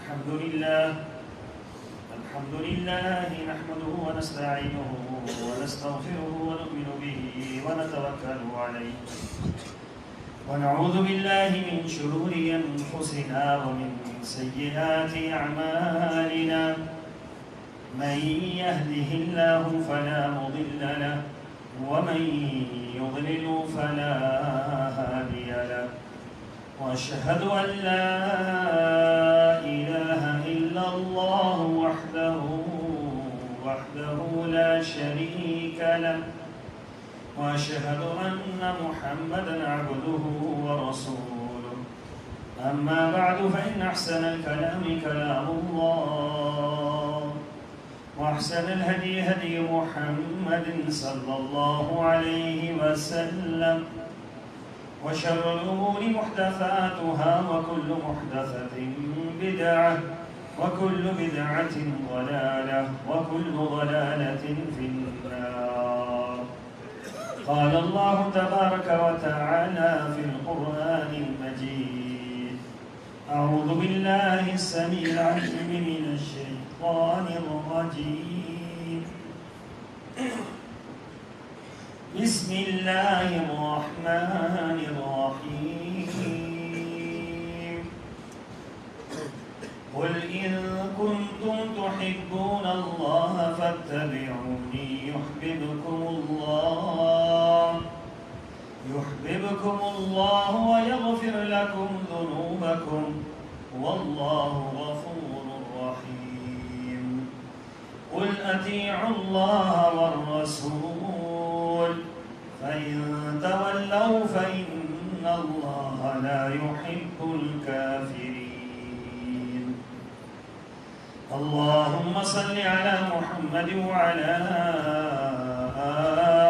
الحمد لله نحمده ونستعينه ونستغفره ونؤمن به ونتوكل عليه ونعوذ بالله من شرور أنفسنا ومن سيئات أعمالنا من يهده الله فلا مضل له ومن يضلل فلا هادي له وأشهد أن لا إله إلا الله وحده لا شريك له وأشهد أن محمدا عبده ورسوله أما بعد فإن أحسن الكلام كلام الله وأحسن الهدي هدي محمد صلى الله عليه وسلم وشر الأمور محدثاتها وكل محدثة بدعة وكل بدعة ضلالة وكل ضلالة في النار. قال الله تبارك وتعالى في القرآن المجيد: أعوذ بالله السميع العليم من الشيطان الرجيم. بسم الله الرحمن الرحيم. قل إن كنتم تحبون الله فاتبعوني يحببكم الله ويغفر لكم ذنوبكم والله غفور رحيم. قل أطيعوا الله والرسول فإن تولوا فإن الله لا يحب الكافرين. اللهم صل على محمد وعلى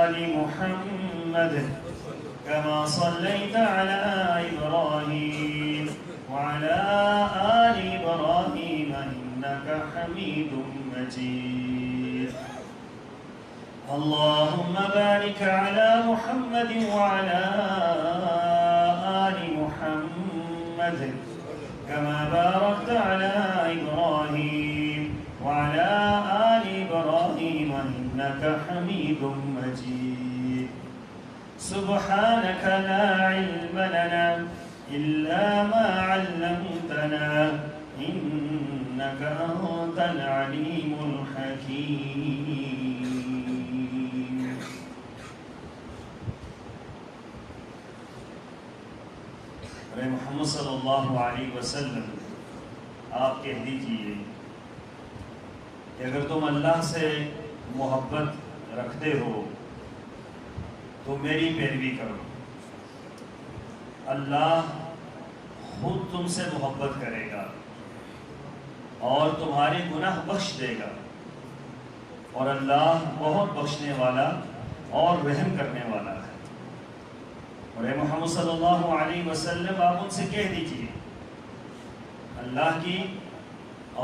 آل محمد كما صليت على إبراهيم وعلى آل إبراهيم إنك حميد مجيد. اللهم بارك على محمد وعلى آل محمد كما باركت على إبراهيم وعلى آل إبراهيم إنك حميد مجيد. سبحانك لا علم لنا إلا ما علمتنا إنك أنت العليم الحكيم. محمد صلی اللہ علیہ وسلم آپ کہہ دیجئے کہ اگر تم اللہ سے محبت رکھتے ہو تو میری پیروی کرو. اللہ خود تم سے محبت کرے گا اور تمہارے گناہ بخش دے گا، اور اللہ بہت بخشنے والا اور رحم کرنے والا ہے. اور اے محمد صلی اللہ علیہ وسلم آپ ان سے کہہ دیجئے اللہ کی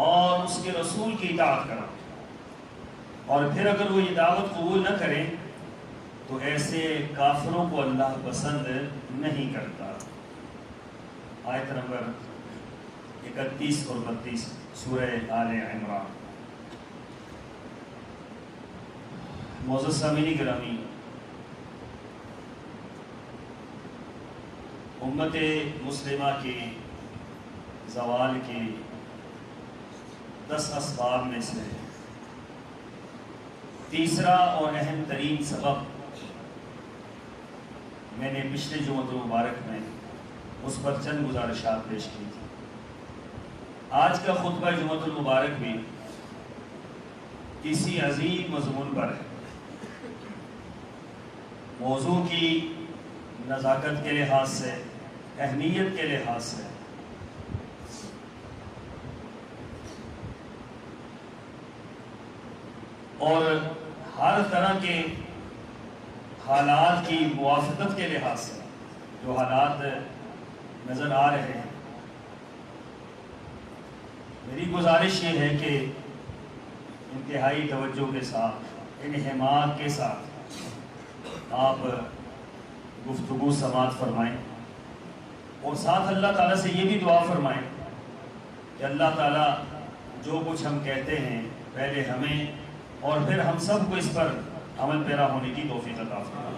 اور اس کے رسول کی اطاعت کرو، اور پھر اگر وہ یہ دعوت قبول نہ کریں تو ایسے کافروں کو اللہ پسند نہیں کرتا. آیت نمبر 31 اور 32 سورہ آل عمران. معزز سامعین گرامی، امت مسلمہ کی زوال کی 10 اسباب میں سے تیسرا اور اہم ترین سبب میں نے پچھلے جمعہ المبارک میں اس پر چند گزارشات پیش کی تھی. آج کا خطبہ جمعہ المبارک بھی اسی عظیم مضمون پر ہے. موضوع کی نزاکت کے لحاظ سے، اہمیت کے لحاظ سے اور ہر طرح کے حالات کی موافقت کے لحاظ سے جو حالات نظر آ رہے ہیں، میری گزارش یہ ہے کہ انتہائی توجہ کے ساتھ، انہماک کے ساتھ آپ گفتگو سماعت فرمائیں، اور ساتھ اللہ تعالیٰ سے یہ بھی دعا فرمائیں کہ اللہ تعالیٰ جو کچھ ہم کہتے ہیں پہلے ہمیں اور پھر ہم سب کو اس پر عمل پیرا ہونے کی توفیق عطا فرمائے۔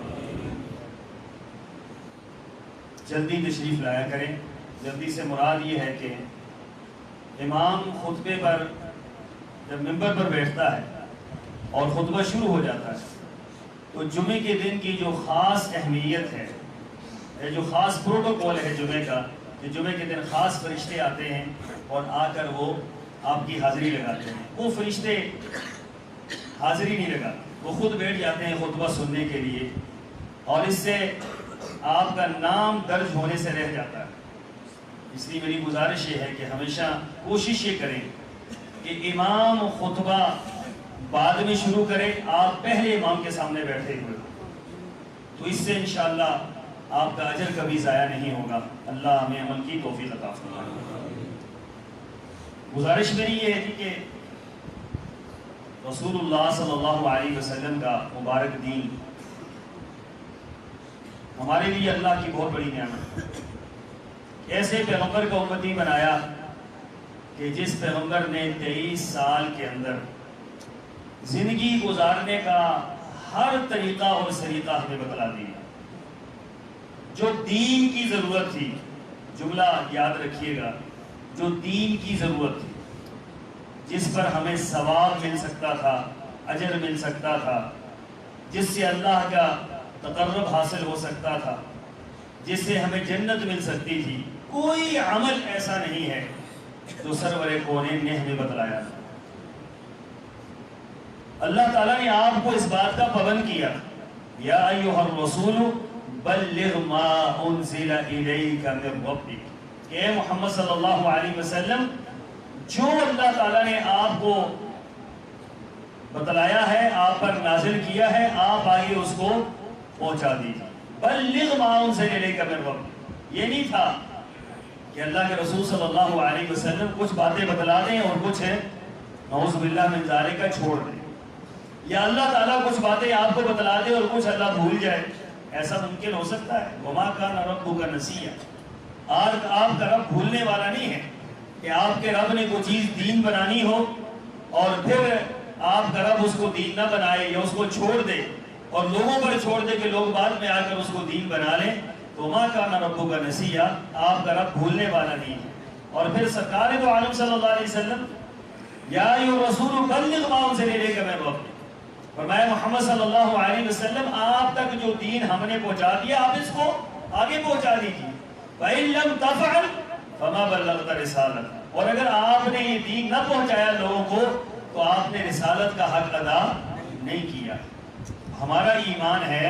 جلدی تشریف لایا کریں۔ جلدی سے مراد یہ ہے کہ امام خطبے پر جب ممبر پر بیٹھتا ہے اور خطبہ شروع ہو جاتا ہے تو جمعے کے دن کی جو خاص اہمیت ہے، جو خاص پروٹوکول ہے جمعے کا، کہ جمعے کے دن خاص فرشتے آتے ہیں اور آ کر وہ آپ کی حاضری لگاتے ہیں۔ وہ فرشتے حاضری نہیں لگاتے، وہ خود بیٹھ جاتے ہیں خطبہ سننے کے لیے، اور اس سے آپ کا نام درج ہونے سے رہ جاتا ہے۔ اس لیے میری گزارش یہ ہے کہ ہمیشہ کوشش یہ کریں کہ امام خطبہ بعد میں شروع کرے، آپ پہلے امام کے سامنے بیٹھے ہوئے، تو اس سے انشاءاللہ آپ کا اجر کبھی ضائع نہیں ہوگا۔ اللہ ہمیں عمل کی توفیق عطا فرمائے۔ گزارش میری یہ ہے کہ رسول اللہ صلی اللہ علیہ وسلم کا مبارک دین ہمارے لیے اللہ کی بہت بڑی نعمت ہے۔ ایسے پیغمبر کا امتی بنایا کہ جس پیغمبر نے 23 سال کے اندر زندگی گزارنے کا ہر طریقہ اور سلیقہ ہمیں بتلا دیا۔ جو دین کی ضرورت تھی، جملہ یاد رکھیے گا، جو دین کی ضرورت تھی، جس پر ہمیں ثواب مل سکتا تھا، اجر مل سکتا تھا، جس سے اللہ کا تقرب حاصل ہو سکتا تھا، جس سے ہمیں جنت مل سکتی تھی، کوئی عمل ایسا نہیں ہے جو سرور کونین نے ہمیں بتلایا۔ اللہ تعالیٰ نے آپ کو اس بات کا پابند کیا، یا ایھا الرسول بلغ ما انزل الیک من ربک، اے محمد صلی اللہ علیہ وسلم، جو اللہ تعالیٰ نے آپ کو بتلایا ہے، آپ پر نازل کیا ہے، آپ آئیے اس کو پہنچا دیجیے۔ بلغ ما انزل الیک من ربک، یہ نہیں تھا کہ اللہ کے رسول صلی اللہ علیہ وسلم کچھ باتیں بتلا دیں اور کچھ نعوذ باللہ من ذالک چھوڑ دیں، یا اللہ تعالیٰ کچھ باتیں آپ کو بتلا دے اور کچھ اللہ بھول جائے۔ ایسا ممکن ہو سکتا ہے؟ وما کان ربک نسیا، آپ کا رب بھولنے والا نہیں ہے کہ آپ کے رب نے کوئی چیز دین بنانی ہو اور پھر آپ کا رب اس کو دین نہ بنائے یا اس کو چھوڑ دے اور لوگوں پر چھوڑ دے کہ لوگ بعد میں آ کر اس کو دین بنا لیں۔ وما کان ربک نسیا، آپ کا رب بھولنے والا نہیں ہے۔ اور پھر سرکار دو عالم صلی اللہ علیہ وسلم، یا ایھا الرسول بلغ ما انزل الیک من ربک، فرمایا محمد صلی اللہ علیہ وسلم آپ تک جو دین ہم نے پہنچا دیا آپ اس کو آگے پہنچا دیجیے۔ وَإِن لَّمْ تَفْعَلْ فَمَا بَلَّغْتَ رِسَالَتَهُ، اور اگر آپ نے یہ دین نہ پہنچایا لوگوں کو تو آپ نے رسالت کا حق ادا نہیں کیا۔ ہمارا ایمان ہے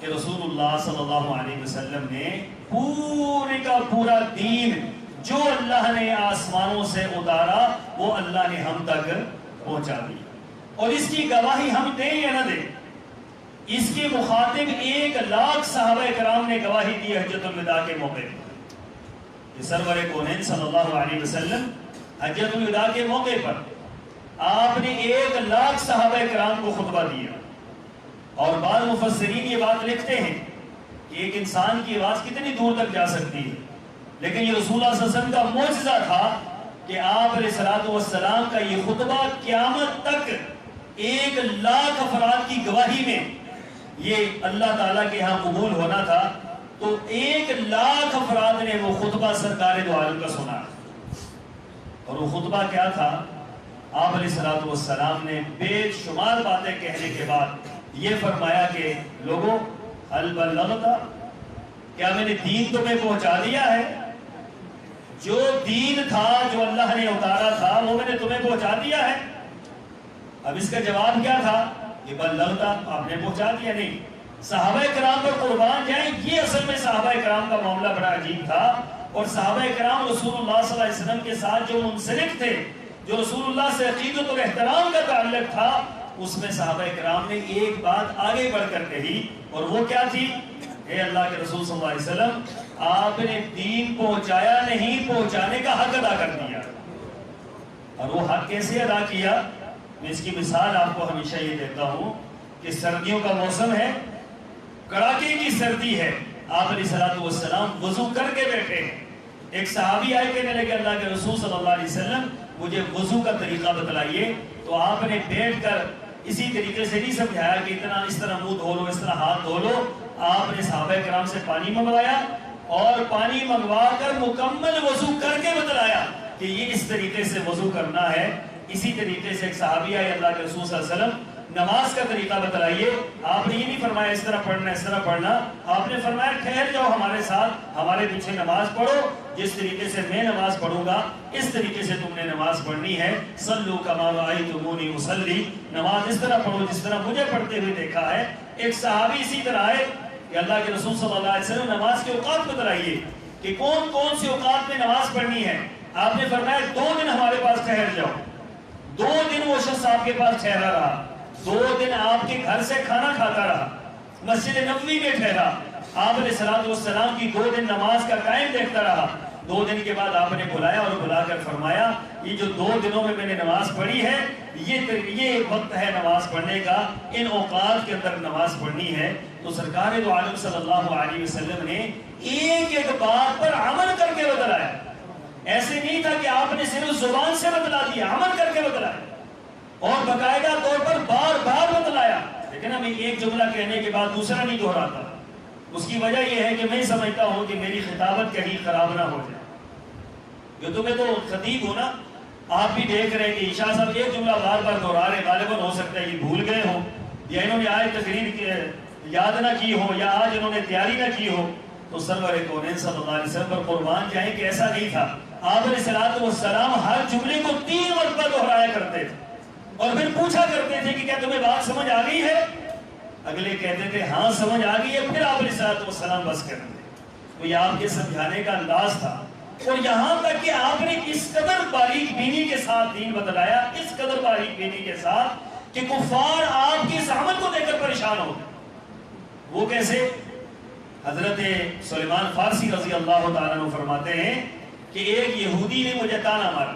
کہ رسول اللہ صلی اللہ علیہ وسلم نے پورے کا پورا دین جو اللہ نے آسمانوں سے اتارا وہ اللہ نے ہم تک پہنچا دیا، اور اس کی گواہی ہم دیں یا نہ دیں، اس کے مخاطب 1,00,000 صحابہ کرام نے گواہی دی حجۃ الوداع کے موقع پر کہ سرور کونین صلی اللہ علیہ وسلم حجۃ الوداع کے موقع پر آپ نے 1,00,000 صحابہ کرام کو خطبہ دیا۔ اور بعض مفسرین یہ بات لکھتے ہیں کہ ایک انسان کی آواز کتنی دور تک جا سکتی ہے، لیکن یہ رسول اللہ صلی اللہ علیہ وسلم کا معجزہ تھا کہ آپ علیہ الصلوۃ والسلام کا یہ خطبہ قیامت تک 1,00,000 افراد کی گواہی میں یہ اللہ تعالیٰ کے ہاں قبول ہونا تھا، تو 1,00,000 افراد نے وہ خطبہ سرکار دو عالم کا سنا۔ اور وہ خطبہ کیا تھا؟ آپ علیہ الصلوۃ والسلام نے بے شمار باتیں کہنے کے بعد یہ فرمایا کہ لوگوں هل بلغت، کیا میں نے دین تمہیں پہنچا دیا ہے؟ جو دین تھا جو اللہ نے اتارا تھا وہ میں نے تمہیں پہنچا دیا ہے؟ اب اس کا جواب کیا تھا کہ بلغت، آپ نے پہنچا دیا نہیں۔ صحابہ کرام پر قربان جائیں، یہ اصل میں صحابہ کرام کا معاملہ بڑا عجیب تھا، اور صحابہ کرام رسول اللہ صلی اللہ علیہ وسلم کے ساتھ جو منسلک تھے، جو رسول اللہ سے عقیدت اور احترام کا تعلق تھا، اس میں صحابہ کرام نے ایک بات آگے بڑھ کر کہی، اور وہ کیا تھی؟ اے اللہ کے رسول صلی اللہ علیہ وسلم، آپ نے دین پہنچایا نہیں، پہنچانے کا حق ادا کر دیا۔ اور وہ حق کیسے ادا کیا؟ میں اس کی مثال آپ کو ہمیشہ یہ دیتا ہوں کہ سردیوں کا موسم ہے، کڑاکے کی سردی ہے، آپ علیہ الصلوۃ والسلام وضو کر کے بیٹھے ہیں، ایک صحابی آئے کہنے لگے اللہ کے رسول صلی اللہ علیہ وسلم مجھے وضو کا طریقہ بتلائیے. تو آپ نے بیٹھ کر اسی طریقے سے نہیں سمجھایا کہ اتنا اس طرح منہ دھو لو, اس طرح ہاتھ دھو لو. آپ نے صحابہ کرام سے پانی منگوایا اور پانی منگوا کر مکمل وضو کر کے بتلایا کہ یہ اس طریقے سے وضو کرنا ہے. اسی طریقے سے ایک صحابی آئے اللہ کے رسول صلی اللہ علیہ وسلم نماز کا طریقہ بتلائیے. آپ نے یہ نہیں فرمایا اس طرح پڑھنا اس طرح پڑھنا, آپ نے فرمایا ٹھہر جاؤ ہمارے ساتھ, ہمارے پیچھے نماز پڑھو, جس طریقے سے میں نماز پڑھوں گا اس طریقے سے تم نے نماز پڑھنی ہے. صلو کما رأیتمونی اصلی, نماز اس طرح پڑھو جس طرح مجھے پڑھتے ہوئے دیکھا ہے. ایک صحابی اسی طرح آئے کہ اللہ کے رسول صلی اللہ علیہ وسلم نماز کے اوقات بتلائیے کہ کون کون سے اوقات میں نماز پڑھنی ہے. آپ نے فرمایا 2 دن ہمارے پاس ٹھہر جاؤ. 2 دن وہ شخص آپ کے پاس ٹھہرا رہا, 2 دن آپ کے گھر سے کھانا کھاتا رہا, مسجد نبوی میں ٹھہرا, آپ علیہ الصلوۃ والسلام کی 2 دن نماز کا ٹائم دیکھتا رہا. 2 دن کے بعد آپ نے بلایا اور بلا کر فرمایا یہ جو 2 دنوں میں نے نماز پڑھی ہے یہ وقت ہے نماز پڑھنے کا, ان اوقات کے اندر نماز پڑھنی ہے. تو سرکار دو عالم صلی اللہ علیہ وسلم نے ایک ایک بات پر عمل کر کے بتلایا. ایسے نہیں تھا کہ آپ نے صرف زبان سے بتلا دیا, عمل کر کے بتلایا اور باقاعدہ طور پر بار بار بتلایا. لیکن ہمیں ایک جملہ کہنے کے بعد دوسرا نہیں دہراتا. اس کی وجہ یہ ہے کہ میں سمجھتا ہوں کہ میری خطابت کہیں خراب نہ ہو جائے. جو تمہیں تو خطیب ہو نا, آپ بھی دیکھ رہے ہیں کہ عشاء صاحب ایک جملہ بار بار دہرا رہے, غالباً ہو سکتا ہے یہ بھول گئے ہوں یا انہوں نے آج تقریر یاد نہ کی ہو یا آج انہوں نے تیاری نہ کی ہو. تو سرور کونین صلی اللہ علیہ وسلم پر قربان جائیں کہ ایسا نہیں تھا. آپ علیہ الصلوۃ والسلام ہر جملے کو 3 مرتبہ دہرایا کرتے تھے اور پھر پوچھا کرتے تھے کہ کیا تمہیں بات سمجھ آ گئی ہے. اگلے کہتے تھے ہاں سمجھ آ گئی ہے, پھر آپ علیہ الصلوۃ والسلام بس کرتے تھے. تو یہ آپ کے سمجھانے کا انداز تھا. اور یہاں تک کہ آپ نے اس قدر باریک بینی کے ساتھ دین بتلایا, اس قدر باریک بینی کے ساتھ کہ کفار آپ کی اس عمل کو دیکھ کر پریشان ہو گئے. وہ کیسے؟ حضرت سلیمان فارسی رضی اللہ تعالیٰ عنہ فرماتے ہیں کہ ایک یہودی نے مجھے تانا مارا,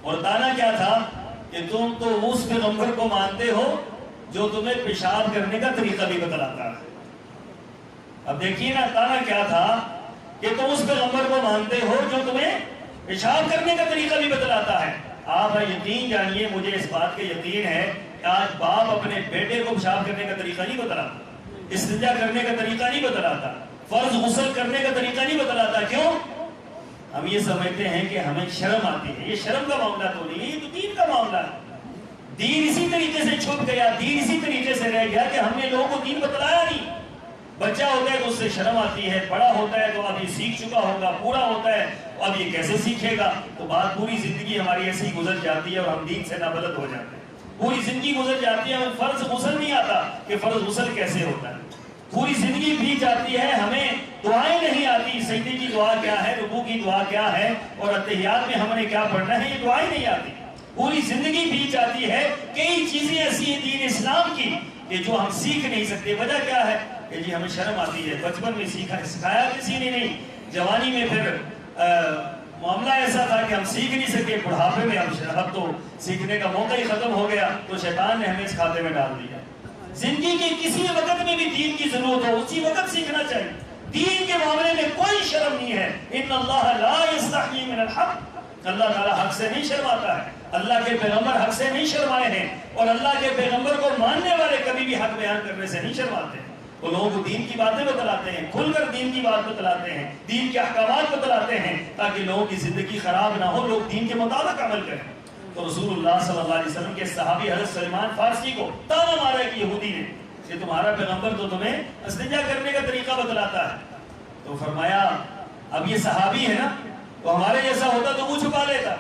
اور تانا کیا تھا کہ تم تو اس پیغمبر کو مانتے ہو جو تمہیں پیشاب کرنے کا طریقہ بھی بتلاتا ہے. اب دیکھیے نا, تانا کیا تھا کہ تم اس پیغمبر کو مانتے ہو جو تمہیں پیشاب کرنے کا طریقہ بھی بتلاتا ہے. آپ یقین جانیے, مجھے اس بات کا یقین ہے کہ آج باپ اپنے بیٹے کو پیشاب کرنے کا طریقہ نہیں بتلاتا, استنجا کرنے کا طریقہ نہیں بتلاتا, فرض غسل کرنے کا طریقہ نہیں بتلاتا. کیوں؟ ہم یہ سمجھتے ہیں کہ ہمیں شرم آتی ہے. یہ شرم کا معاملہ تو نہیں ہے, یہ تو دین کا معاملہ ہے. دین اسی طریقے سے چھپ گیا, دین اسی طریقے سے رہ گیا کہ ہم نے لوگوں کو دین بتلایا نہیں. بچہ ہوتا ہے تو اس سے شرم آتی ہے, بڑا ہوتا ہے تو اب یہ سیکھ چکا ہوگا, پورا ہوتا ہے اب یہ کیسے سیکھے گا. تو بات پوری زندگی ہماری ایسے ہی گزر جاتی ہے اور ہم دین سے نابلد ہو جاتے ہیں. پوری زندگی گزر جاتی ہے, ہمیں فرض غسل نہیں آتا کہ فرض غسل کیسے ہوتا ہے. پوری زندگی بیت جاتی ہے, ہمیں دعائیں نہیں آتی, سجدے کی دعا کیا ہے, رکوع کی دعا کیا ہے, اور اتحیات میں ہم نے کیا پڑھنا ہے, یہ دعائیں نہیں آتی. پوری زندگی بیت جاتی ہے, کئی چیزیں ایسی ہیں دین اسلام کی کہ جو ہم سیکھ نہیں سکتے. وجہ کیا ہے کہ جی ہمیں شرم آتی ہے, بچپن میں سکھایا کسی نے نہیں, جوانی میں پھر معاملہ ایسا تھا کہ ہم سیکھ نہیں سکے, بڑھاپے میں اب تو سیکھنے کا موقع ہی ختم ہو گیا تو شیطان نے ہمیں اس کھاتے میں ڈال دیا. زندگی کے کسی وقت میں بھی دین کی ضرورت ہو اسی وقت سیکھنا چاہیے. دین کے معاملے میں کوئی شرم نہیں ہے. ان اللہ لا یستحیی من الحق, اللہ تعالیٰ حق سے نہیں شرماتا ہے. اللہ کے پیغمبر حق سے نہیں شرمائے ہیں, اور اللہ کے پیغمبر کو ماننے والے کبھی بھی حق بیان کرنے سے نہیں شرماتے ہیں. وہ لوگوں کو دین کی باتیں بتلاتے ہیں, کھل کر دین کی بات بتلاتے ہیں, دین کے احکامات بتلاتے ہیں تاکہ لوگوں کی زندگی خراب نہ ہو, لوگ دین کے مطابق عمل کریں. تو رسول اللہ صلی اللہ علیہ وسلم کے صحابی حضرت سلیمان فارسی کو تانا مارا ایک یہودی نے کہ تمہارا پیغمبر تو تمہیں استنجا کرنے کا طریقہ بتلاتا ہے. تو فرمایا اب یہ صحابی ہے نا, تو ہمارے جیسا ہوتا تو منہ چھپا لیتا.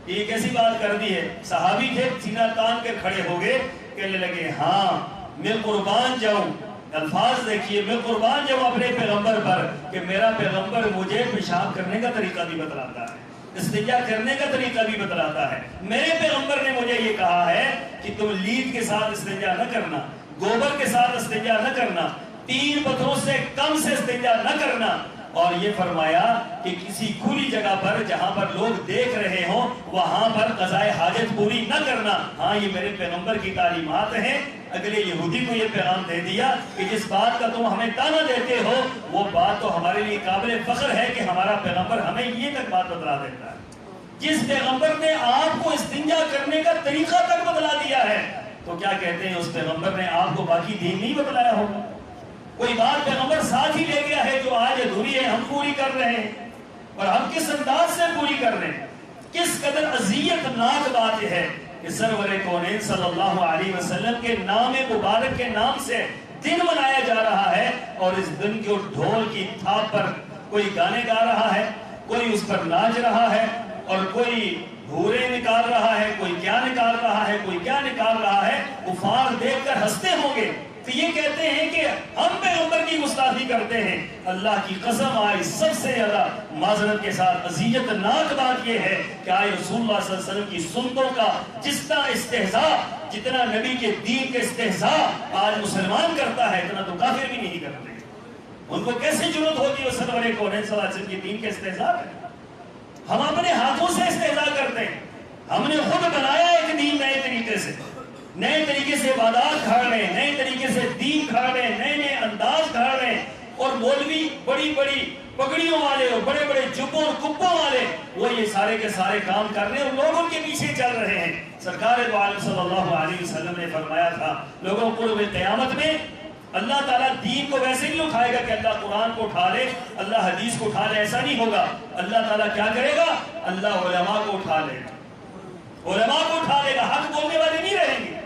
یہ کیسی بات کر دی ہے. صحابی تھے, سینہ تان کے کھڑے ہو گئے, کہنے لگے ہاں میں قربان جاؤں, الفاظ دیکھیے, میں قربان جاؤں اپنے پیغمبر پر کہ میرا پیغمبر مجھے پیشاب کرنے کا طریقہ بھی بتلاتا ہے, استنجا کرنے کا طریقہ بھی بتلاتا ہے. میرے پیغمبر نے مجھے یہ کہا ہے کہ تم لید کے ساتھ استنجا نہ کرنا, گوبر کے ساتھ استنجا نہ کرنا, 3 پتھروں سے کم سے استنجا نہ کرنا, اور یہ فرمایا کہ کسی کھلی جگہ پر جہاں پر لوگ دیکھ رہے ہوں وہاں پر قضائے حاجت پوری نہ کرنا. ہاں یہ میرے پیغمبر کی تعلیمات ہیں. اگلے یہودی کو یہ پیغام دے دیا کہ جس بات کا تم ہمیں تانا دیتے ہو وہ بات تو ہمارے لیے قابل فخر ہے کہ ہمارا پیغمبر ہمیں یہ تک بات بتلا دیتا ہے. جس پیغمبر نے آپ کو استنجا کرنے کا طریقہ تک بتلا دیا ہے تو کیا کہتے ہیں اس پیغمبر نے آپ کو باقی دین نہیں بتلایا ہوگا؟ کوئی بات پیغمبر ساتھ ہی لے گیا ہے جو آج ادھوری ہے ہم پوری کر رہے ہیں. اور ہم کس انداز سے پوری کر رہے ہیں؟ کس قدر اذیت ناک بات ہے کہ سرور کونین صلی اللہ علیہ وسلم کے نام مبارک کے نام سے دن منایا جا رہا ہے اور اس دن کو ڈھول کی تھاپ پر کوئی گانے گا رہا ہے, کوئی اس پر ناچ رہا ہے اور کوئی بھورے نکال رہا ہے, کوئی کیا نکال رہا ہے, کوئی کیا نکال رہا ہے. کفار دیکھ کر ہنستے ہوں گے تو یہ کہتے ہیں کہ ہم پیغمبر کی گستاخی کرتے ہیں. اللہ کی قسم آئی سب سے زیادہ معذرت کے ساتھ اذیت ناک بات یہ ہے کہ آئے رسول اللہ صلی اللہ علیہ وسلم کی سنتوں کا جتنا استہزاء, جتنا نبی کے دین کے استہزاء آج مسلمان کرتا ہے اتنا تو کافر بھی نہیں کرتے. ان کو کیسے جرأت ہوتی ہے سرور کونین صلی اللہ علیہ وسلم کی دین کے استہزاء ہے؟ ہم اپنے ہاتھوں سے استہزاء کرتے ہیں. ہم نے خود بنایا ایک دین نئے طریقے سے, نئے طریقے سے عبادات کھا رہے ہیں, نئے طریقے سے دین کھا رہے ہیں, نئے نئے انداز کھا رہے ہیں. اور مولوی بڑی بڑی پگڑیوں والے اور بڑے بڑے جبوں اور کپوں والے وہ یہ سارے کے سارے کام کر رہے ہیں اور لوگ ان کے پیچھے چل رہے ہیں. سرکار دو عالم صلی اللہ علیہ وسلم نے فرمایا تھا لوگوں قرب قیامت میں اللہ تعالیٰ دین کو ویسے نہیں اٹھائے گا کہ اللہ قرآن کو اٹھا لے, اللہ حدیث کو اٹھا لے, ایسا نہیں ہوگا. اللہ تعالیٰ کیا کرے گا؟ اللہ علماء کو اٹھا لے گا, علماء کو اٹھا لے گا. حق بولنے والے نہیں رہیں گے,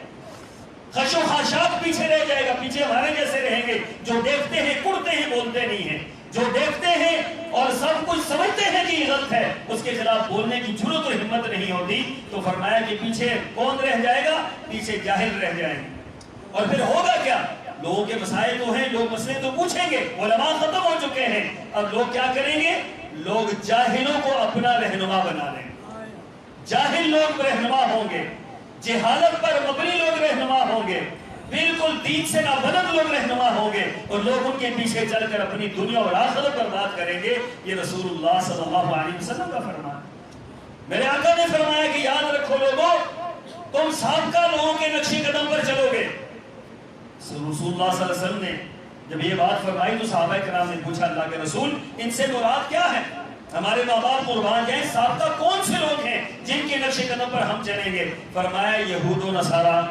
خش و خاشاک پیچھے رہ جائے گا, پیچھے ہمارے جیسے رہیں گے جو دیکھتے ہیں کڑتے ہیں بولتے نہیں ہیں, جو دیکھتے ہیں اور سب کچھ سمجھتے ہیں کہ یہ غلط ہے اس کے خلاف بولنے کی جرأت اور ہمت نہیں ہوتی. تو فرمایا کہ پیچھے کون رہ جائے گا؟ پیچھے جاہل رہ جائیں گے. اور پھر ہوگا کیا؟ لوگوں کے مسائل تو ہیں, لوگ مسئلے تو پوچھیں گے, علماء ختم ہو چکے ہیں. اب لوگ کیا کریں گے؟ لوگ جاہلوں کو اپنا رہنما بنا لیں گے. جاہل لوگ رہنما ہوں گے, جہالت پر مبنی لوگ رہنما ہوں گے, بالکل دین سے نابلد لوگ رہنما ہوں گے اور لوگ ان کے پیچھے چل کر اپنی دنیا اور آخرت برباد کریں گے. یہ رسول اللہ صلی اللہ علیہ وسلم کا فرمان. میرے آقا نے فرمایا کہ یاد رکھو لوگوں, تم سابقہ لوگوں کے نقش قدم پر چلو گے. رسول اللہ صلی اللہ علیہ وسلم نے جب یہ بات فرمائی تو صحابہ کرام نے پوچھا اللہ کے رسول ان سے مراد کیا ہے؟ ہمارے ماں باپ قربان جائیں, سابقہ کون سے لوگ ہیں جن کے نقش قدم پر ہم چلیں گے؟ فرمایا یہود و نصارا.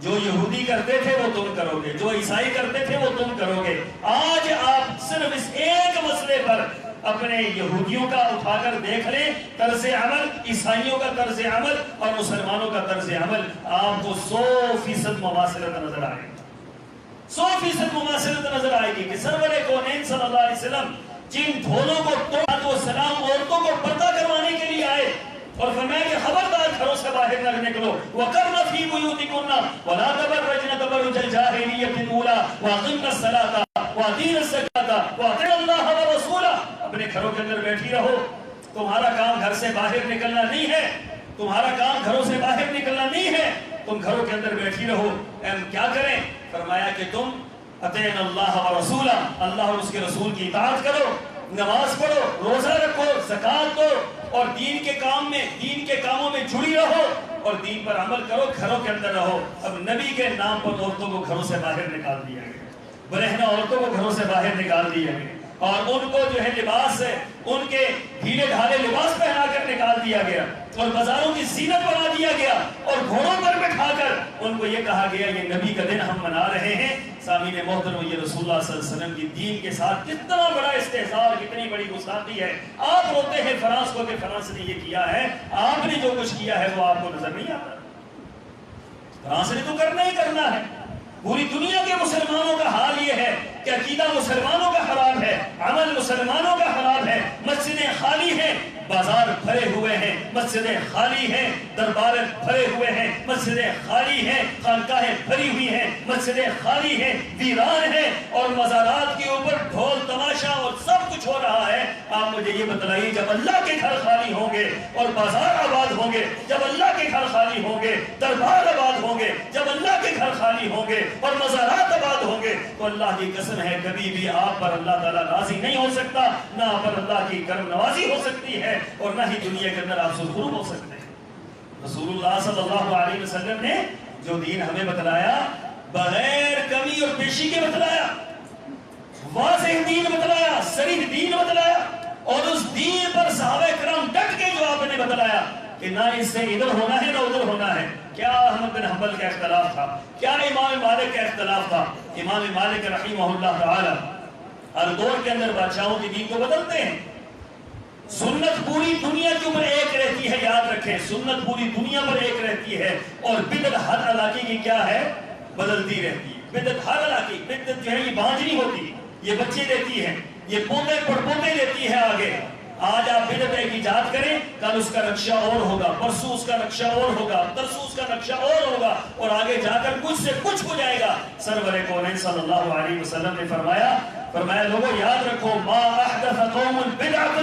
جو یہودی کرتے تھے وہ تم کرو گے, جو عیسائی کرتے تھے وہ تم کرو گے. آج آپ صرف اس ایک مسئلے پر اپنے یہودیوں کا اٹھا کر دیکھ لیں طرز عمل, عیسائیوں کا طرز عمل اور مسلمانوں کا طرز عمل, آپ کو 100% مماثلت نظر آئے گی. 100% مماثلت نظر آئے گی کہ سرور کونین صلی اللہ علیہ وسلم جن ڈھولوں کو توڑا تو سلام عورتوں کو پردہ کروانے کے لیے آئے اور فرمایا کہ خبردار گھروں سے باہر نہ نکلو. وَقَرْنَ فِي بُيُوتِكُنَّ وَلَا تَبَرَّجْنَ تَبَرُّجَ الْجَاهِلِيَّةِ الْأُولَىٰ وَأَقِمْنَ الصَّلَاةَ وَأَطِيعْنَ الزَّكَاةَ وَأَطِيعْنَ اللَّهَ وَرَسُولَهُ. اپنے گھروں کے اندر بیٹھی رہو, تمہارا کام گھر سے باہر نکلنا نہیں ہے, تمہارا کام گھروں سے باہر نکلنا نہیں ہے, تم گھروں کے اندر بیٹھی رہو. کیا کریں؟ فرمایا کہ تم اطیعوا اللہ ورسولہ, اللہ اور اس کے رسول کی اطاعت کرو, نماز پڑھو, روزہ رکھو, زکات دو اور دین کے کام میں, دین کے کاموں میں جڑی رہو اور دین پر عمل کرو, گھروں کے اندر رہو. اب نبی کے نام پر عورتوں کو گھروں سے باہر نکال دیا گیا, برہنہ عورتوں کو گھروں سے باہر نکال دیا گیا اور ان کو جو ہے لباس, ان کے ڈھیلے ڈھالے لباس پہنا کر نکال دیا گیا اور بازاروں کی زینت بنا دیا گیا اور گھوڑوں پر بٹھا کر ان کو یہ کہا گیا یہ نبی کا دن ہم منا رہے ہیں. سامعین محترم, یہ رسول اللہ صلی اللہ علیہ وسلم کی دین کے ساتھ کتنا بڑا استہزاء, کتنی بڑی گستاخی ہے. آپ روتے ہیں فرانس کو کہ فرانس نے یہ کیا ہے, آپ نے جو کچھ کیا ہے وہ آپ کو نظر نہیں آتا. فرانس نے تو کرنا ہی کرنا ہے. پوری دنیا کے مسلمانوں کا حال یہ ہے کہ عقیدہ مسلمانوں کا خراب ہے, عمل مسلمانوں کا خراب ہے, مسجدیں خالی ہیں, بازار بھرے ہوئے ہیں, مسجدیں خالی ہیں, دربار بھرے ہوئے ہیں, مسجدیں خالی ہیں, خانقاہیں بھری ہوئی ہیں, مسجدیں خالی ہیں, ویران ہیں اور مزارات کے اوپر ڈھول تماشا اور سب کچھ ہو رہا ہے. آپ مجھے یہ بتلائیے جب اللہ کے گھر خالی ہوں گے اور بازار آباد ہوں گے، جب اللہ کے گھر خالی ہوں گے، دربار آباد ہوں گے، جب اللہ کے گھر خالی ہوں گے اور مزارات آباد ہوں گے، تو اللہ کی قسم ہے کبھی بھی آپ پر اللہ تعالیٰ راضی نہیں ہو سکتا، نہ آپ پر اللہ کی کرم نوازی ہو سکتی ہے، اور نہ ہی دنیا کے اندر آپ سرخرو ہو سکتے ہیں۔ رسول اللہ صلی اللہ علیہ وسلم نے جو دین ہمیں بتلایا، بغیر کمی اور پیشی کے بتلایا، واضح دین بتلایا، صریح دین بتلایا، اور اس دین پر صحابہ کرام ڈٹ کے جو آپ نے بتلایا کہ نہ اس سے ادھر ہونا ہے نہ ادھر ہونا ہے۔ کیا احمد بن حنبل کا اختلاف تھا، کیا امام مالک کا اختلاف تھا۔ امام مالک رحمہ اللہ تعالی ہر دور کے اندر بادشاہوں کے دین کو بدلتے ہیں۔ سنت پوری دنیا کے اوپر ایک رہتی ہے، یاد رکھیں، سنت پوری دنیا پر ایک رہتی ہے، اور بدعت ہر علاقے کی کیا ہے، بدلتی رہتی ہے۔ بدعت ہر علاقے، بدعت جو ہے یہ بانج نہیں ہوتی، یہ بچے دیتی ہے، یہ پوتے پڑپوتے دیتی ہے آگے۔ آج آپ بدعت ایک ایجاد کریں، کل اس کا نقشہ اور ہوگا، پرسوں اس کا نقشہ اور ہوگا، ترسوں اس کا نقشہ اور ہوگا، اور آگے جا کر کچھ سے کچھ ہو جائے گا۔ سرور کونین صلی اللہ علیہ وسلم نے فرمایا لوگوں یاد رکھو، ما احدث قوم بدعۃ،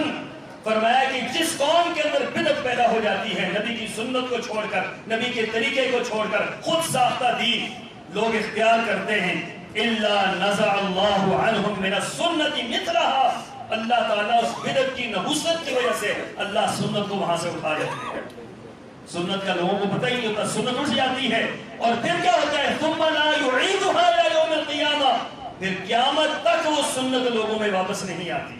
فرمایا کہ جس قوم کے اندر بدعت پیدا ہو جاتی ہے، نبی کی سنت کو چھوڑ کر، نبی کے طریقے کو چھوڑ کر خود ساختہ دین لوگ اختیار کرتے ہیں، الا نزع اللہ عنہم من السنت مثلها، اللہ تعالیٰ اس بدعت کی نحوست کی وجہ سے اللہ سنت کو وہاں سے اٹھا لیتے ہیں۔ سنت کا لوگوں کو پتہ ہی نہیں ہوتا، سنت اٹھ جاتی ہے، اور پھر کیا ہوتا ہے، ثم لا يعيدها الى يوم القیامہ، پھر قیامت تک وہ سنت لوگوں میں واپس نہیں آتی،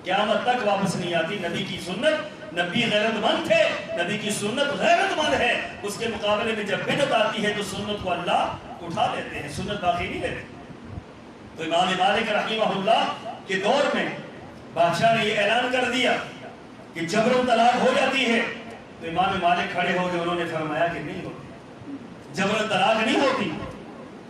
قیامت تک واپس نہیں آتی۔ نبی کی سنت، نبی غیرت مند تھے، نبی کی سنت غیرت مند ہے، اس کے مقابلے میں جب بدعت آتی ہے تو سنت کو اللہ اٹھا لیتے ہیں، سنت باقی نہیں لیتے۔ تو امام مالک رحمہ اللہ کے دور میں بادشاہ نے یہ اعلان کر دیا کہ جبر طلاق ہو جاتی ہے، تو امام مالک کھڑے ہو گئے، انہوں نے فرمایا کہ نہیں ہوتی، جبر طلاق نہیں ہوتی۔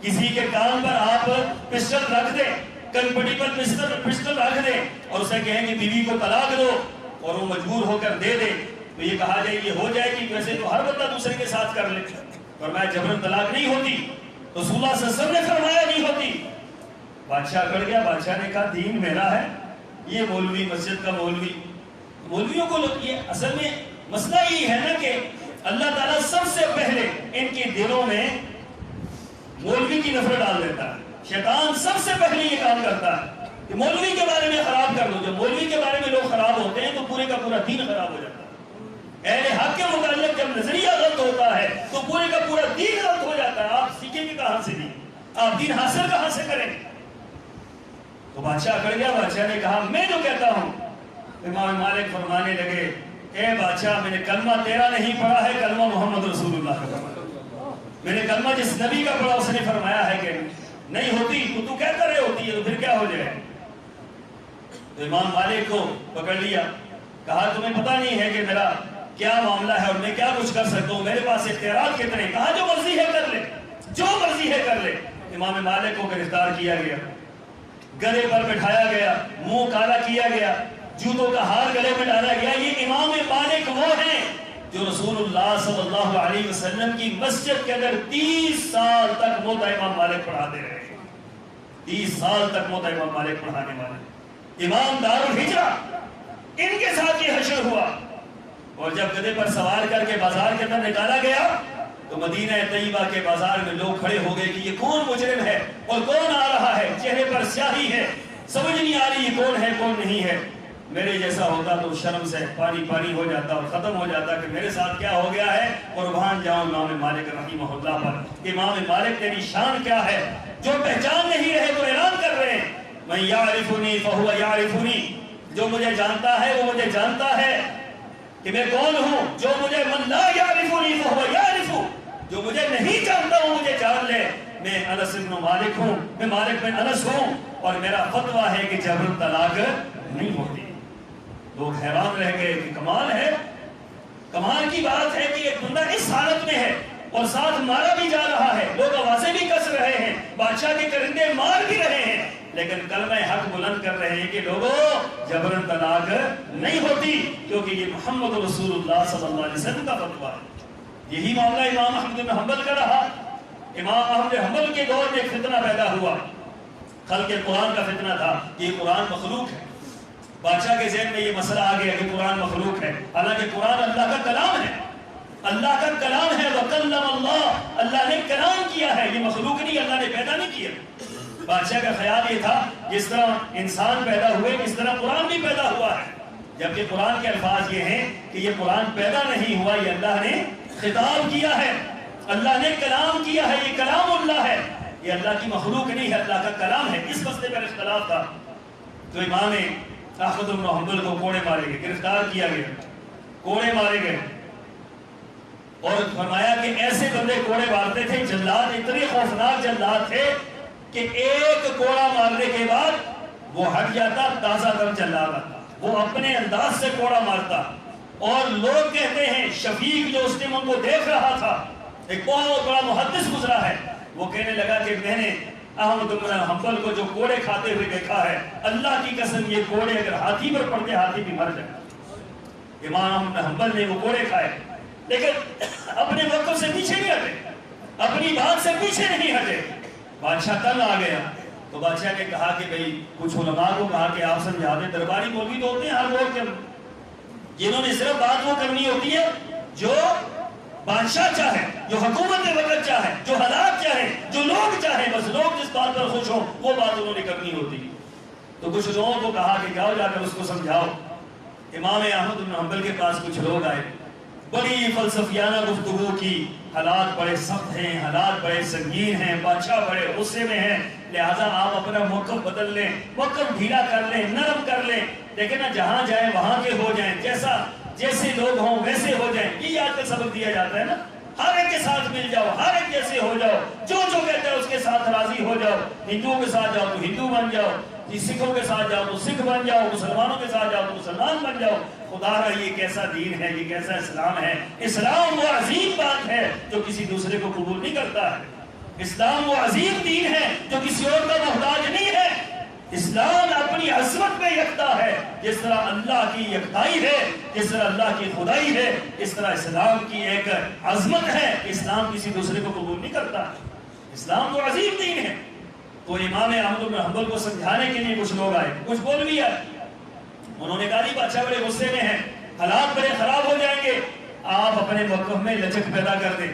کسی کے کام پر آپ پسٹل رکھ دیں، کنپٹی پر پسٹل رکھ دیں اور اسے کہیں کہ بیوی کو طلاق دو، اور وہ مجبور ہو کر دے دے، تو یہ کہا جائے یہ ہو جائے کہ ویسے تو ہر بندہ دوسرے کے ساتھ کر لے۔ فرمایا جبرن طلاق نہیں ہوتی، رسول اللہ صلی اللہ علیہ وسلم نے فرمایا نہیں ہوتی۔ بادشاہ کر گیا، بادشاہ نے کہا دین میرا ہے، یہ مولوی مسجد کا مولویوں کو یہ اصل میں مسئلہ یہ ہے نا کہ اللہ تعالیٰ سب سے پہلے ان کے دلوں میں مولوی کی نفرت ڈال دیتا ہے۔ شیطان سب سے پہلے یہ کام کرتا ہے کہ مولوی کے بارے میں خراب کر دو۔ جب مولوی کے بارے میں لوگ خراب ہوتے ہیں تو پورے کا پورا دین خراب ہو جاتا ہے۔ اہل حق کے متعلق جب نظریہ غلط ہوتا ہے تو پورے کا پورا دین غلط ہو جاتا ہے۔ آپ سیکھیں گے کہاں سے دین، آپ دین حاصل کہاں سے کریں گے؟ تو بادشاہ کر گیا، بادشاہ نے کہا میں جو کہتا ہوں۔ امام مالک فرمانے لگے، اے بادشاہ میں نے کلمہ تیرا نہیں پڑھا ہے، کلمہ محمد رسول اللہ کا پڑھا۔ میں نے کلمہ جس نبی کا پڑھا اس نے فرمایا ہے کہ نہیں ہوتی، تو کہتا رہے ہوتی ہے، تو پھر کیا ہو جائے؟ تو امام مالک کو پکڑ لیا، کہا تمہیں پتہ نہیں ہے کہ میرا کیا معاملہ ہے اور میں کیا کچھ کر سکتا ہوں، میرے پاس اختیارات کتنے؟ کہا جو مرضی ہے کر لے، جو مرضی ہے کر لے۔ امام مالک کو گرفتار کیا گیا، گلے پر بٹھایا گیا، منہ کالا کیا گیا، جوتوں کا ہار گلے میں ڈالا گیا۔ یہ امام مالک وہ ہیں جو رسول اللہ صلی اللہ علیہ وسلم کی مسجد کے اندر 30 سال تک موتا امام مالک پڑھاتے رہے، 30 سال تک موتا امام مالک پڑھانے والے امام دار الہجرہ، ان کے ساتھ یہ حشر ہوا۔ اور جب گدھے پر سوار کر کے بازار کے اندر نکالا گیا تو مدینہ طیبہ کے بازار میں لوگ کھڑے ہو گئے کہ یہ کون مجرم ہے اور کون آ رہا ہے، چہرے پر سیاہی ہے، سمجھ نہیں آ رہی یہ کون ہے کون نہیں ہے۔ میرے جیسا ہوتا تو شرم سے پانی پانی ہو جاتا اور ختم ہو جاتا کہ میرے ساتھ کیا ہو گیا ہے، قربان جاؤں امام مالک رحمہ اللہ پر۔ امام مالک تیری شان کیا ہے؟ جو پہچان نہیں رہے تو اعلان کر رہے ہیں، میں یعرفنی فہو یعرفنی، جو مجھے جانتا ہے وہ مجھے جانتا ہے کہ میں کون ہوں، جو مجھے من لا یعرفنی فہو یعرفو، جو مجھے نہیں جانتا ہوں مجھے جان لے۔ میں انس بن مالک ہوں، میں مالک بن انس ہوں، اور میرا فتویٰ ہے کہ جبر طلاق نہیں ہوتی۔ لوگ حیران رہ گئے کہ کمال ہے، کمال کی بات ہے کہ ایک بندہ اس حالت میں ہے اور ساتھ مارا بھی جا رہا ہے، لوگ آوازیں بھی کس رہے ہیں، بادشاہ کے کرندے مار بھی رہے ہیں، لیکن کلمہ حق بلند کر رہے ہیں کہ لوگوں جبرن طلاق نہیں ہوتی، کیونکہ یہ محمد رسول اللہ صلی اللہ علیہ وسلم کا فتویٰ ہے۔ یہی معاملہ امام احمد بن حنبل کا رہا۔ امام احمد بن حنبل کے دور میں ایک فتنہ پیدا ہوا، خلق قرآن کا فتنہ تھا، یہ قرآن مخلوق ہے۔ بادشاہ کے ذہن میں یہ مسئلہ آ گیا کہ قرآن مخلوق ہے، حالانکہ قرآن اللہ کا کلام ہے، اللہ کا کلام ہے، وَكَلَّمَ اللَّهُ، اللہ نے کلام کیا ہے، یہ مخلوق نہیں، اللہ نے پیدا نہیں کیا۔ بادشاہ کا خیال یہ تھا جس طرح انسان پیدا ہوئے اس طرح قرآن بھی پیدا ہوا ہے، جبکہ قرآن کے الفاظ یہ ہیں کہ یہ قرآن پیدا نہیں ہوا، یہ اللہ نے خطاب کیا ہے، اللہ نے کلام کیا ہے، یہ کلام اللہ ہے، یہ اللہ کی مخلوق نہیں ہے، اللہ کا کلام ہے۔ اس مسئلے پر اختلاف تھا تو امام احمد بن حنبل کو کوڑے مارے گئے، گرفتار کیا گیا، کوڑے مارے گئے، اور فرمایا کہ ایسے بندے کوڑے مارتے تھے، جلاد اتنے خوفناک جلاد تھے کہ ایک کوڑا مارنے کے بعد وہ ہٹ جاتا، تازہ تر جلاد آتا، وہ اپنے انداز سے کوڑا مارتا۔ اور لوگ کہتے ہیں شفیق جو اس ٹائم ان کو دیکھ رہا تھا، ایک بہت بڑا محدث گزرا ہے، وہ کہنے لگا کہ میں نے احمد بن حنبل کو جو کوڑے کھاتے ہوئے دیکھا ہے، اللہ کی قسم یہ کوڑے اگر ہاتھی پر پڑتے ہاتھی بھی مر جائے۔ امام احمد بن حنبل نے وہ کوڑے کھائے لیکن اپنے موقف سے پیچھے نہیں ہٹے، اپنی بات سے پیچھے نہیں ہٹے۔ بادشاہ تنگ آ گیا تو بادشاہ نے کہا کہ بھئی کچھ علماء کو کہا کہ آپ سمجھا دیں، درباری مولوی تو ہوتے ہیں ہر لوگ کے، جنہوں نے صرف بات وہ کرنی ہوتی ہے جو بادشاہ چاہے، جو حکومت وقت چاہے، جو حالات چاہے، جو لوگ چاہے، بس لوگ جس بات پر خوش ہوں وہ بات انہوں نے کرنی ہوتی۔ تو کچھ لوگوں کو کہا کہ جاؤ جا کر اس کو سمجھاؤ۔ امام احمد بن حنبل کے پاس کچھ لوگ آئے، بڑی فلسفیانہ گفتگو کی، حالات بڑے سخت ہیں، حالات بڑے سنگین ہیں، بادشاہ بڑے غصے میں ہیں، لہٰذا آپ اپنا موقف بدل لیں، موقف ڈھیلا کر لیں، نرم کر لیں، لیکن نہ جہاں جائیں وہاں کے ہو جائیں، جیسے لوگ ہوں ویسے ہو جائیں۔ یہ آج کل سبق دیا جاتا ہے نا، ہر ایک کے ساتھ مل جاؤ، ہر ایک جیسے ہو جاؤ، جو کہتا ہے اس کے ساتھ راضی ہو جاؤ، ہندوؤں کے ساتھ جاؤ تو ہندو بن جاؤ، سکھوں کے ساتھ جاؤ تو سکھ بن جاؤ، مسلمانوں کے ساتھ جاؤ تو مسلمان بن جاؤ۔ خدا را یہ کیسا دین ہے، یہ کیسا اسلام ہے۔ اسلام وہ عظیم بات ہے جو کسی دوسرے کو قبول نہیں کرتا ہے، اسلام وہ عظیم دین ہے جو کسی اور کا محتاج نہیں ہے۔ اسلام اپنی عظمت میں یکتا ہے، جس طرح اللہ کی یکتائی ہے، جس طرح اللہ کی خدائی ہے، اس طرح اسلام کی ایک عظمت ہے۔ اسلام کسی دوسرے کو قبول نہیں کرتا، اسلام وہ عظیم دین ہے۔ تو امام احمد بن حنبل کو سمجھانے کے لیے کچھ لوگ آئے، کچھ بول بھی آئے، انہوں نے کہا جی بادشاہ بڑے غصے میں ہیں، حالات بڑے خراب ہو جائیں گے، آپ اپنے موقف میں لچک پیدا کر دیں۔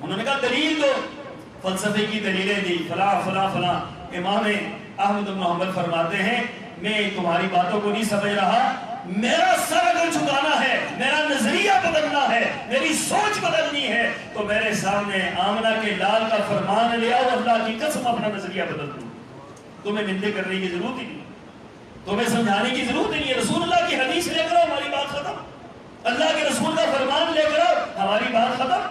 انہوں نے کہا دلیل دو، فلسفے کی دلیلیں دی، فلاں فلاں فلاں۔ امام احمد بن حنبل فرماتے ہیں میں تمہاری باتوں کو نہیں سمجھ رہا، میرا سر اگر جھکانا ہے، میرا نظریہ بدلنا ہے، میری سوچ بدلنی ہے تو میرے سامنے آمنہ کے لال کا فرمان لے آؤ، اللہ کی قسم اپنا نظریہ بدل دوں۔ تمہیں منتیں کرنے کی ضرورت ہی نہیں، تمہیں سمجھانے کی ضرورت ہی نہیں ہے، رسول اللہ کی حدیث لے کر آؤ، ہماری بات ختم، اللہ کے رسول کا فرمان لے کر آؤ، ہماری بات ختم۔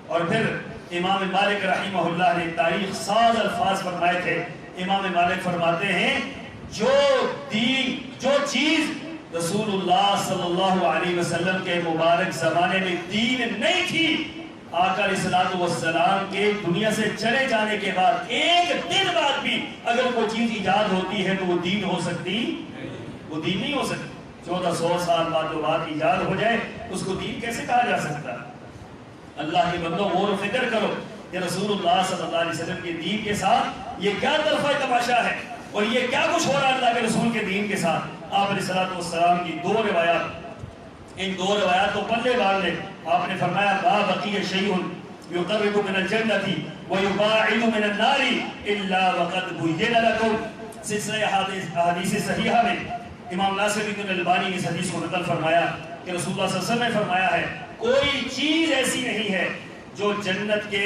اور پھر امام مالک رحمہ اللہ نے تاریخ ساز الفاظ فرمائے تھے۔ امام مالک فرماتے ہیں جو چیز رسول اللہ صلی اللہ علیہ وسلم کے مبارک زمانے میں دین نہیں تھی، آقا علیہ الصلوۃ والسلام کے دنیا سے چلے جانے کے بعد ایک دن بعد بھی اگر کوئی چیز ایجاد ہوتی ہے تو وہ دین ہو سکتی، وہ دین نہیں ہو سکتی۔ 1400 سال بعد جو بات ایجاد ہو جائے اس کو دین کیسے کہا جا سکتا ہے؟ اللہ کے بندوں غور و فکر کرو کہ رسول اللہ صلی اللہ علیہ وسلم کے دین کے ساتھ یہ کیا طرفہ تماشا ہے اور یہ کیا کچھ ہو رہا ہے اللہ کے رسول کے دین کے ساتھ۔ آپ علیہ الصلوۃ والسلام کی دو روایات، ان دو روایات کو پلے باندھ لیں۔ آپ نے فرمایا ما بقی شیء یقرب من الجنۃ ویباعد من النار الا وقد بین لکم۔ سلسلہ احادیث صحیحہ میں امام ناصر الدین البانی نے اس حدیث کو نقل فرمایا کہ رسول اللہ صلی اللہ علیہ وسلم نے فرمایا ہے کوئی چیز ایسی نہیں ہے جو جنت کے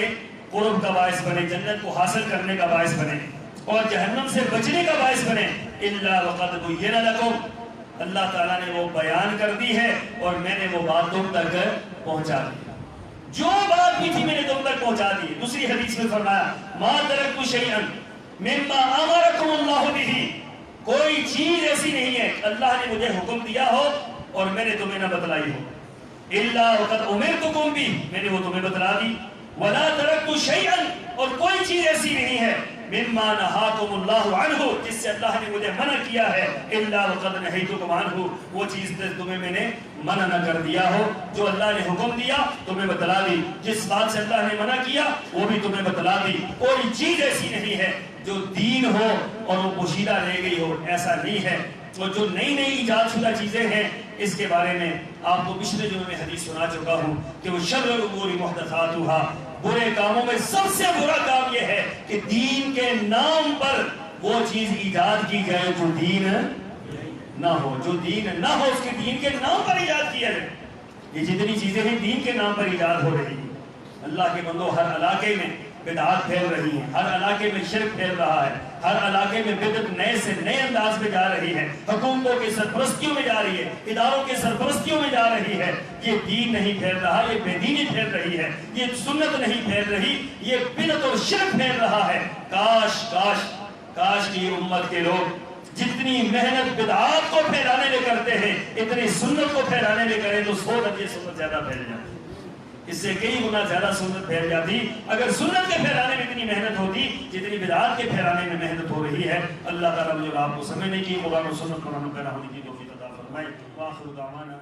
قرب کا باعث بنے، جنت کو حاصل کرنے کا باعث بنے اور جہنم سے بچنے کا باعث بنے الا وقد بین لکم، اللہ تعالیٰ نے وہ بیان کر دی ہے اور میں نے وہ بات تم تک پہنچا دی، جو بات بھی تھی میں نے تم تک پہنچا دی۔ دوسری حدیث میں فرمایا ما ترکت شیئا مما امرکم اللہ بہ، کوئی چیز ایسی نہیں ہے اللہ نے مجھے حکم دیا ہو اور میں نے تمہیں نہ بتلائی ہو، الا وقد امرتکم بہ، میں نے وہ تمہیں بتلا دی، ولا ترکت شیئا، اور کوئی چیز ایسی نہیں ہے مما نہاکم اللہ عنہ، جس سے اللہ نے مجھے منع کیا ہے، الا وقد نہیتکم عنہ، وہ چیز تمہیں میں نے منع نہ کر دیا ہو، جو اللہ نے حکم دیا تمہیں بتلا دی، جس بات سے اللہ نے منع کیا وہ بھی تمہیں بتلا دی۔ کوئی چیز ایسی نہیں ہے جو دین ہو اور وہ پوشیدہ رہ گئی ہو، ایسا نہیں ہے۔ اور جو نئی نئی ایجاد شدہ چیزیں ہیں اس کے بارے میں آپ کو پچھلے دنوں میں حدیث سنا چکا ہوں کہ وہ شر الامور محدثاتھا، برے کاموں میں سب سے برا کام یہ ہے کہ دین کے نام پر وہ چیز ایجاد کی جائے جو دین نہ ہو، جو دین نہ ہو اس کے دین کے نام پر ایجاد کیا جائے۔ یہ جتنی چیزیں ہیں دین کے نام پر ایجاد ہو رہی ہیں۔ اللہ کے بندو، ہر علاقے میں بدعات پھیل رہی ہیں، ہر علاقے میں شرک پھیل رہا ہے، ہر علاقے میں بدعت نئے سے نئے انداز میں جا رہی ہے، حکومتوں کی سرپرستیوں میں جا رہی ہے، اداروں کی سرپرستیوں میں جا رہی ہے۔ یہ دین نہیں پھیل رہا، یہ بے دینی پھیل رہی ہے، یہ سنت نہیں پھیل رہی، یہ بدعت اور شرک پھیل رہا ہے۔ کاش کاش کاش کی امت کے لوگ جتنی محنت بدعات کو پھیلانے میں کرتے ہیں اتنی سنت کو پھیلانے میں کریں تو 100 درجے سنت زیادہ پھیل جاتی، اس سے کئی گنا زیادہ سنت پھیل جاتی اگر سنت کے پھیلانے میں اتنی محنت ہوتی جتنی بدعات کے پھیلانے میں محنت ہو رہی ہے۔ اللہ تعالیٰ مجھے آپ کو سمجھنے کی، قرآن و سنت قرآن پیدا ہونے کی توفیق عطا فرمائے۔ وآخر دعوانا